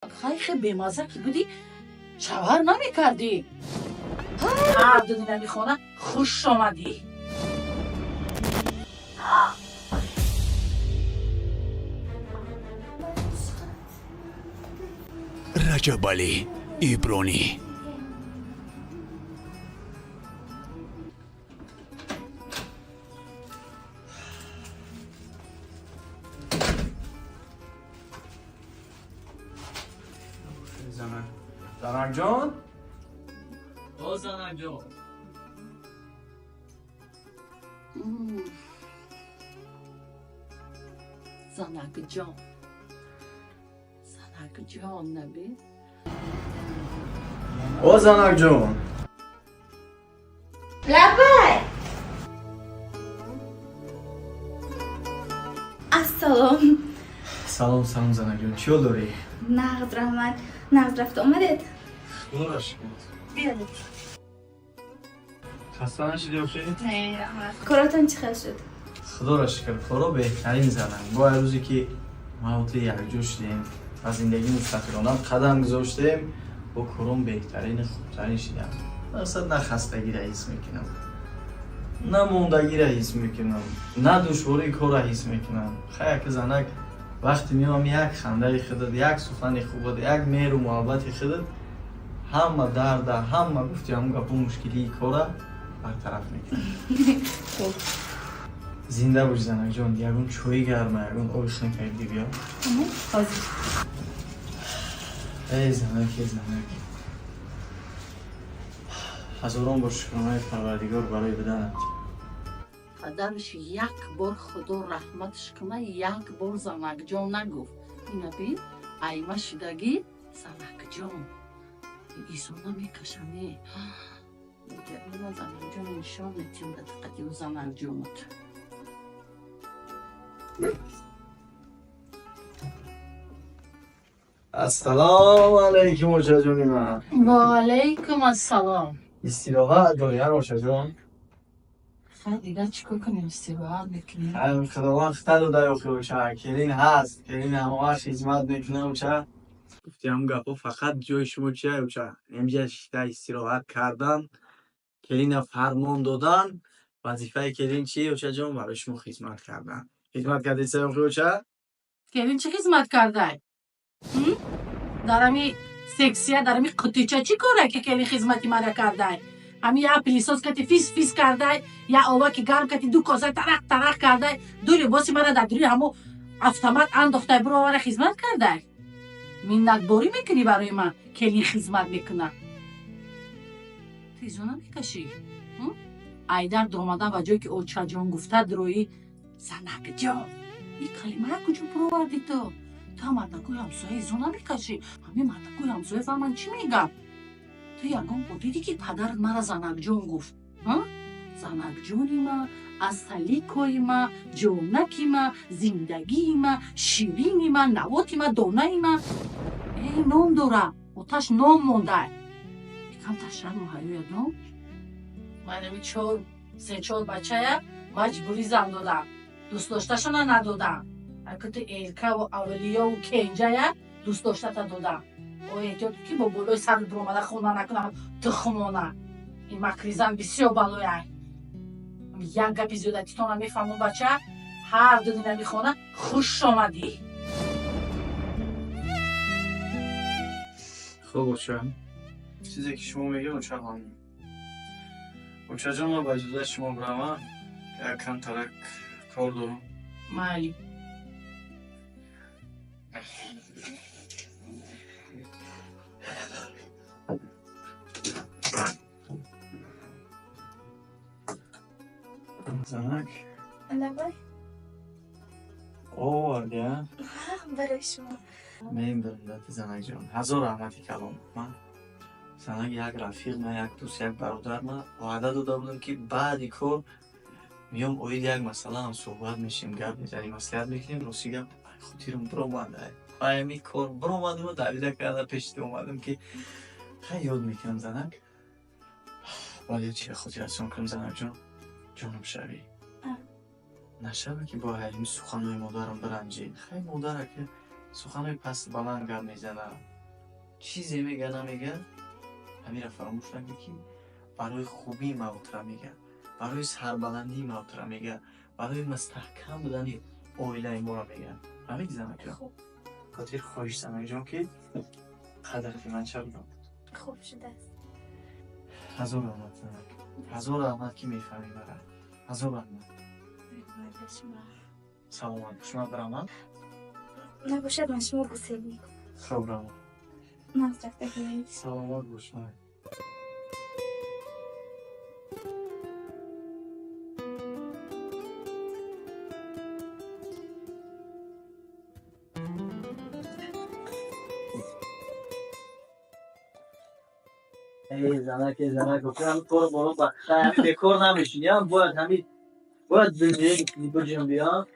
خیلی بیمزه که بودی شوهر نمی کردی. هر دو نمی خونه خوش آمدی. رجب علی ایبرانی. زنک جان؟ او زنک جان. زنک جان. زنک جان نبی؟ او زنک جان. لبای السلام. سلام زنک جان، چیو داری؟ نقد رحمت نقد رفت آمدید. خدا را شکر. بیادید. خسته نشدی اوکی؟ نه رحمت. کاراتون چی شد؟ خدا را شکر، کارا بهترین زنم. با روزی که ما یکجا شدیم و زندگی مستقلانه قدم گذاشتیم، با کارم بهترین خوبترین شدم. اصلا نه خستگی را حس میکنم، نه موندگی را حس میکنم، نه دشواری کار را حس میکنم. خیلی که زنک وقتی میام یک خنده خودت، یک سخن خوبت، یک مهر و محبت خودت، همه درد، همه گفتی همون گپ مشکلی کارا برطرف میکنم. زنده باش زنک جان. یگون چوی گرمه، یگون آبی خنک کردی بیا. حاضر. ای زنک، ای زنک. هزاران بار شکرانه پروردگار برای بدنت. پدرش یک بار خدا رحمتش کنه یک بار زنک جان نگفت. اینا بین ایمه شدگی زنک جان. ایسو نمیکشمی. دیگه اینا زنک جان نشان میتیم به دقیقی و زنک جانت. السلام علیکم اوچا جونی من. و علیکم السلام. استراحت داری هر اوچا جان؟ خیلی دیگه چیکار کنیم استراحت میکنیم؟ خداوند خطر داده اوخی اوچا. کلین هست، کلین همهاش خدمت میکنه اوچا. گفتی هم گپا فقط جای شما چیه اوچا؟ اینجا شیده استراحت کردن، کلین فرمان دادن. وظیفه کلین چیه اوچا جان؟ برای شما خدمت کردن. خدمت کردی سه اوخی اوچا؟ کلین چه خدمت کرده؟ درمی سکسیه درمی قطیچه چی کاره که کلین خدمتی مرا کرده؟ همی یا پلیساز کتی فیس فیس کرده، یا آوا که گرم کتی دو کاسه ترق ترق کرده، دو لباسی مرا در دوری همو автомат انداخته برو مرا خدمت کرده. منتباری میکنی برای من کلین خدمت میکنه. تیزونه میکشی؟ ایدر دامده و جایی که اوچا جان گفته دروی زنک جان. این کلمه کجا پروردی تو؟ تا مردکوی همسایه زونه میکشی. همین مردکوی همسایه فهمن چی میگم؟ تو یکم دیدی که پدر مرا زنک جان گفت. زنک جانی ما، اصلی کوی ما، جانکی ما، زندگی ما، شیرینی ما، نواتی ما، دانه ما. ای نام داره. اوتش نام مونده. یکم تشرک محیوی نام. من نمی سه چهار بچه مجبوری زن دادم. دوست داشتشون ندادم. حرکت ایلکه و اولیا و کنجه دوست داشته تا دادم. او احتیاط که با بلوی سر برامده خونه نکنم تخمانه. این مکریزم بسیار بلویه. یک گپی زیادتی تو نمیفهمون بچه. هر دو نمی خونه خوش آمدی. خب اوچا، چیزی که شما میگه اوچا همون. اوچا جان ما با اجازه شما برامه یک کم ترک کار دارم. مالی. زنک لبای او آرگه برای شما. من برندت زنک جان هزار رحمتی کلام. من زنک یک رفیق، من یک دوست، یک برادر، من وعده داده بودم که بعد کار میام اوید یک مسئله هم صحبت میشیم، گپ میزنیم، مصلحت میکنیم. راستی گپ خودیرم برآمده همی کار برآمدم و دویده کرده پیشت اومدم که خیلی یاد میکنم زنک. ولی چیه خودی رسون کنم زنک جان؟ جانم شوی نشبه که با حریم سخنهای مادرم برنجی. خیلی مادره که سخنهای پست بلند گپ میزنه، چیزی میگه نمیگه همین را فراموش نکن که برای خوبی موت را میگه، برای سربلندی موت را میگه، برای مستحکم بودن اویلای ما را میگه. همین زنک جان خوب خاطر خواهش زنک جان که قدرت من چه بودم. خوب شده است. هزار رحمت زنک، هزار رحمت که میفهمی برای هزار رحمت. قربان شما. سلامت شما برام نباشد من شما بوسه میکنم. خوب برام نزدک بگیرید. سلامت باش من. ای زنک گفتم تو رو برو بخیر بکر نمیشین یا باید همین باید بجیم بیا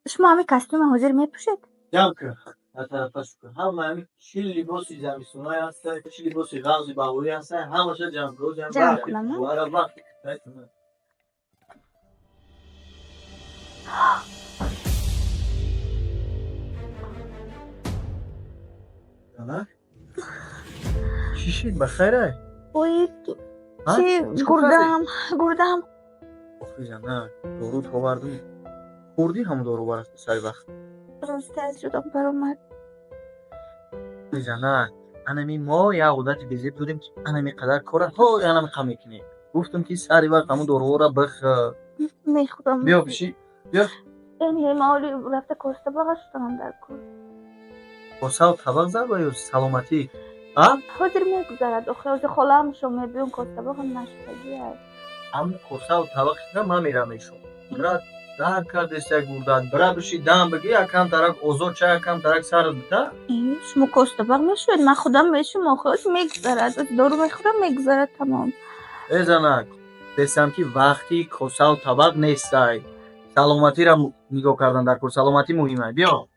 شما همه کاستوم حاضر میپوشید؟ جمع کن طرفش کن همه چی لباسی زمستونای هسته چی لباسی غازی باوری هسته همه شد جمع کن جمع کنم برای وقت زنک چی شد بخیره؟ اوی چی گردم آخی زنک دارو تو بردم خوردی هم دارو برست سری وقت راستی از جدا برامد. زنک انمی ما یه عادتی به ضد داریم که انمی قدر کاره ها انمی خم میکنیم گفتم که سری وقت همون دارو را میخورم بیا بشی بیا یعنی مالی رفته کاسته بغشتم در کن کاسه و طبق زر باید سلامتی ها؟ حاضر میگذارد اخراج خالم شما بیون کاسته بغم نشده هم کاسه و طبق شده من میرم ایشون برای در کردست یک گردن برای بشی دم بگی یکم ترک اوزو چه یکم ترک سر بده شما کاسته بغ نشود من خودم به شما خود میگذارد دارو میخورم میگذارد تمام ای زنک بسیم که وقتی کاسه و طبق نیستی سلامتی را نگاه کردن در کور سلامتی مهمه بیا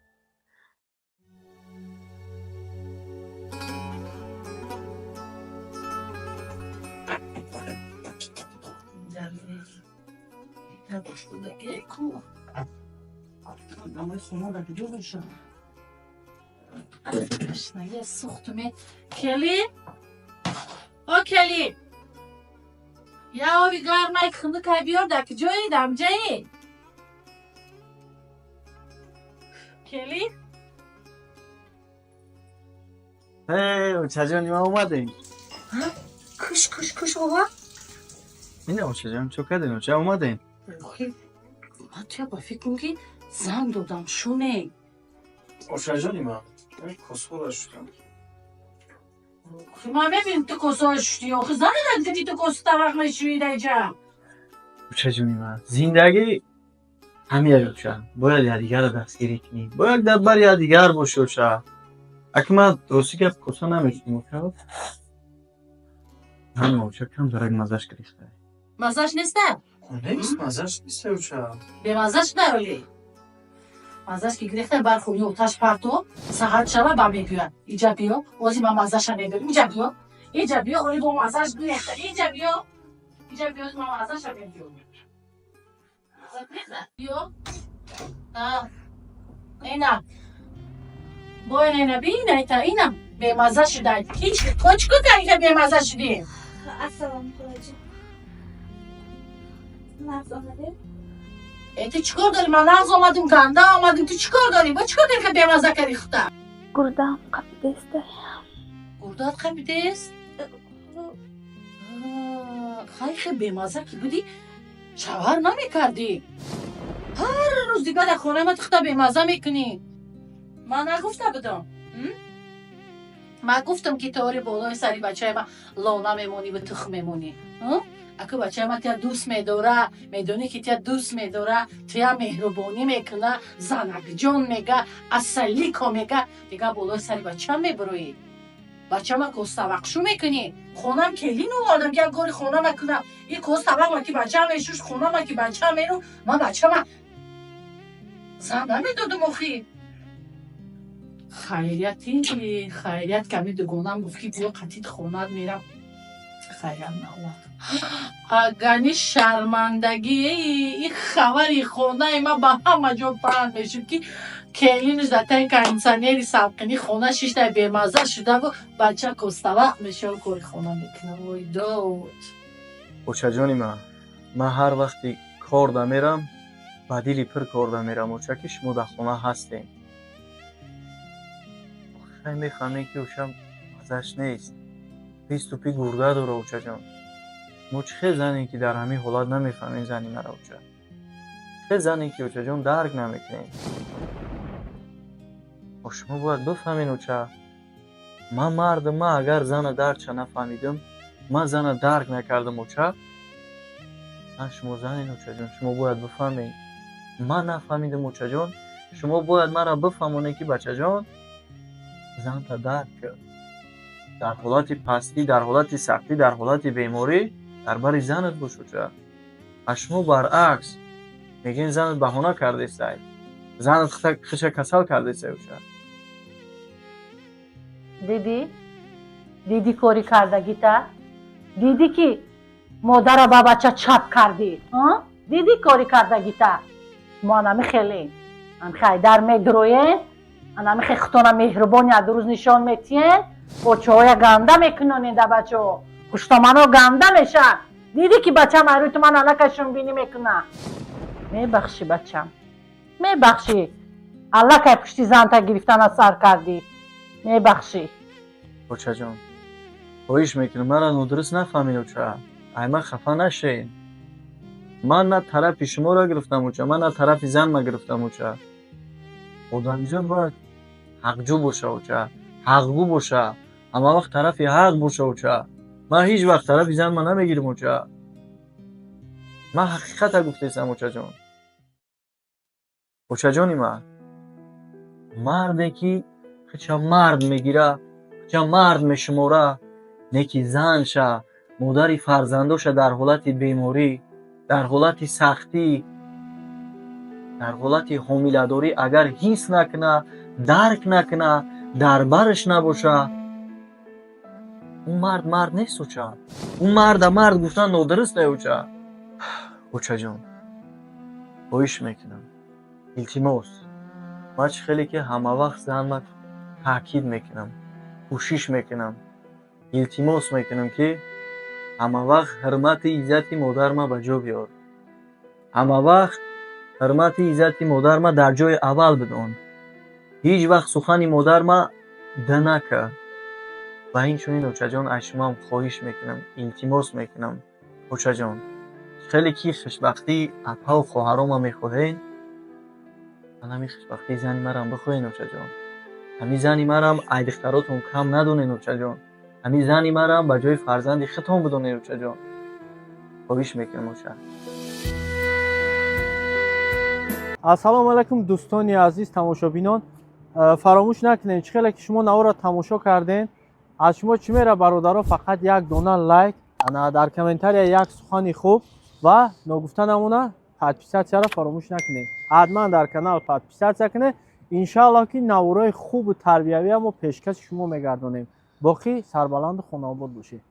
کلی او کلی یا آبی گرمای خنده که بیار در که جایی دم جایی کلی هی چجانی ما اومدیم کش بابا اینه اوچه جان چو کدین اوچه اومدین من توی با فکر کن که زن دادم شونه اوچه جانی ما کسخور را شدم من ببینم تو کسا شدی آخه زن دادم که تو کسا طبق نشوی دیجم اوچه جانی ما زندگی همین اوچه باید یادیگر رو دستگیری کنی باید دبر یادیگر باشه اوچه اگه من درستی که کسا نمیشتیم اوچه همین اوچه کم درک مزش گریخته مزش نیسته؟ نیست مزش نیست اوچه به مزش نرولی مزش که گریخته برخونی اوتش پرتو سهر شبه با میگوید اینجا بیا وزی من مزش نداریم اینجا بیا اولی با مزش گریخته اینجا بیا من مزش نداریم بیا اینم باید اینه بینه تا اینم به مزه شده هیچ کچکو کنی که به مزه شدی السلام علیکم نفس آمده؟ تو چیکار داری؟ من نغز آمدیم گنده آمدیم تو چیکار داری؟ با چیکار داری که به مزه کری خودت؟ گردم قبیده است گردات قبیده است؟ خیلی به مزه که بودی شوهر نمی کردی هر روز دیگه در خونه ما تخته به مزه میکنی من نگفته بودم من گفتم که توری بالای سری بچه ما لانه میمونی و تخم میمونی اگه بچه ما تیا دوست میداره میدونی که تیا دوست میداره تیا مهربانی میکنه زنک جان میگه اصلی که میگه دیگه بالای سری بچه میبروی بچه ما کس طبقشو میکنی خونم کلی نوادم یک گاری خونه میکنم یک کس طبق ما که بچه میشوش خونه ما که بچه میرو من بچه ما زن نمیدادم اخی خیریت کمی دوگونم گفت که بیا قطید خونت میرم خیر نولد اگرنی شرمندگی این خبری خونه ما با همه جا پرند میشه که کلینش در تای که انسانیری سبقینی خونه شیشته بیمازه شده و بچه کستوق میشه و کاری خونه میکنه وای داد اوچه جانی من هر وقتی کار دا میرم با دیلی پر کار دا میرم اوچه که شما در خونه هستیم خیلی میخوامه که اوچه مزش نیست پیست و پی گرده داره اوچه جان ما چه زنی که در همین حالات نمیفهمین زنی مرا اوچه چه زنی که اوچه جان درک نمیکنین و شما باید بفهمین اوچه من مردم اگر زن درک چه نفهمیدم من زن درک نکردم اوچه من شما زنین اوچه جان شما باید بفهمین من نفهمیدم اوچه جان شما باید مرا بفهمونه که بچه جان زن تا درک کرد در حالت پستی در حالت سختی در حالت بیماری در بر زنت باش اوچه شما برعکس میگین زنت بهانه کرده است زنت خش کسل کرده است اوچه دیدی کاری کردگیتا دیدی که مادر با بچه چپ کردی دیدی کاری کردگیتا ما نمی خیلی خیلی در میگروین نمی خیلی خطونا مهربانی در روز نشان میتین بچه های گنده میکنن این در بچه ها کشتامانو گنده میشن دیدی که بچه من روی تو من علکشون بینی میکنه میبخشی بچم میبخشی علکه پشتی زن تا گرفتن از سر کردی میبخشی اوچه جان خواهیش میکنم مرا ندرست نفهمین اوچه ایما خفه نشین من نه طرف شما را گرفتم اوچه من نه طرف زن ما گرفتم اوچه خدایی جان باید حقجو باشه اوچه حقگو باشه اما وقت طرف حق باشه اوچه من هیچ وقت طرف زن ما نمیگیرم اوچه من حقیقت گفتیستم اوچه جان اوچه جانی من مرده که خچه مرد میگیره خچه مرد میشموره نیکی زن شه مادری فرزندوش در حالت بیماری در حالت سختی در حالت حامله‌داری اگر حس نکنه درک نکنه در برش نباشه اون مرد نیست اوچه اون مرد گفتن نادرسته اوچه اوچه جان خواهش میکنم التماس من خیلی که همه وقت زن تاکید میکنم کوشش میکنم التماس میکنم که همه وقت حرمت عزت مادر ما به جا بیار همه وقت حرمت عزت مادر ما در جای اول بدون هیچ وقت سخن مادر ما ده نکرد و این چونین اوچه جان اشمام خواهش میکنم التماس میکنم اوچه جان خیلی که خوشبختی اپا و خواهرام ما میخواهین من همی خوشبختی زنی مرم بخواهین اوچه جان همی زنی مرم ایدختراتون کم ندونین اوچه جان همی زنی مرم به جای فرزندی خطام بدونین اوچه جان خواهش میکنم اوچه ассалому алайкум дӯстони азиз тамошобинон фаромӯш накунед хеле ки шумо навора тамошо карден аз шумо чӣ мера бародаро фақат як дона лайк дар комментария як сухани хуб ва ногуфта намона подписатсияро фаромӯш накунед ҳатман дар канал подписатсия кунед иншааллоҳ ки навораи хубу тарбиявиамо пешкаши шумо мегардонем боқӣ сарбаланду хонобод бошед